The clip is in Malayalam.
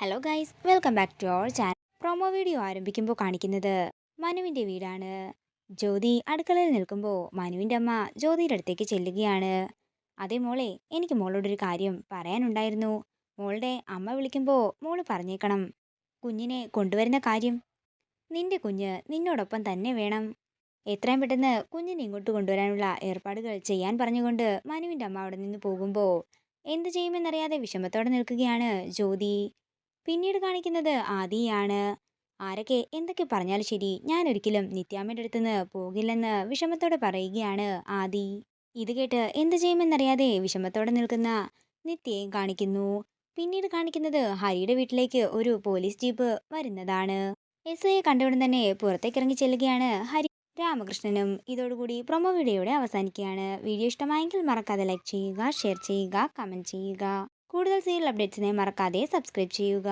Hello guys, welcome back to our channel. Promo video ആരംഭിക്കുമ്പോൾ കാണിക്കുന്നത് മനുവിൻ്റെ വീടാണ്. ജ്യോതി അടുക്കളയിൽ നിൽക്കുമ്പോൾ മനുവിൻ്റെ അമ്മ ജ്യോതിയുടെ അടുത്തേക്ക് ചെല്ലുകയാണ്. അതേ മോളെ, എനിക്ക് മോളോടൊരു കാര്യം പറയാനുണ്ടായിരുന്നു. മോളുടെ അമ്മ വിളിക്കുമ്പോൾ മോള് പറഞ്ഞേക്കണം. കുഞ്ഞിനെ കൊണ്ടുവരുന്ന കാര്യം. നിന്റെ കുഞ്ഞ് നിന്നോടൊപ്പം തന്നെ വേണം. എത്രയും പെട്ടെന്ന് കുഞ്ഞിനെ ഇങ്ങോട്ട് കൊണ്ടുവരാനുള്ള ഏർപ്പാടുകൾ ചെയ്യാൻ പറഞ്ഞുകൊണ്ട് മനുവിൻ്റെ അമ്മ അവിടെ നിന്ന് പോകുമ്പോൾ എന്ത് ചെയ്യുമെന്നറിയാതെ വിഷമത്തോടെ നിൽക്കുകയാണ് ജ്യോതി. പിന്നീട് കാണിക്കുന്നത് ആദിയാണ്. ആരൊക്കെ എന്തൊക്കെ പറഞ്ഞാലും ശരി, ഞാൻ ഒരിക്കലും നിത്യാമ്മയുടെ അടുത്തുനിന്ന് പോകില്ലെന്ന് വിഷമത്തോടെ പറയുകയാണ് ആദി. ഇത് കേട്ട് എന്ത് ചെയ്യുമെന്നറിയാതെ വിഷമത്തോടെ നിൽക്കുന്ന നിത്യയും കാണിക്കുന്നു. പിന്നീട് കാണിക്കുന്നത് ഹരിയുടെ വീട്ടിലേക്ക് ഒരു പോലീസ് ജീപ്പ് വരുന്നതാണ്. എസ് ഐയെ കണ്ടയുടൻ തന്നെ പുറത്തേക്ക് ഇറങ്ങി ചെല്ലുകയാണ് ഹരി. രാമകൃഷ്ണനും. ഇതോടുകൂടി പ്രൊമോ വീഡിയോയുടെ അവസാനിക്കുകയാണ്. വീഡിയോ ഇഷ്ടമായെങ്കിൽ മറക്കാതെ ലൈക്ക് ചെയ്യുക, ഷെയർ ചെയ്യുക, കമൻറ്റ് ചെയ്യുക. കൂടുതൽ സീരിയൽ അപ്ഡേറ്റ്സിനെ മറക്കാതെ സബ്സ്ക്രൈബ് ചെയ്യുക.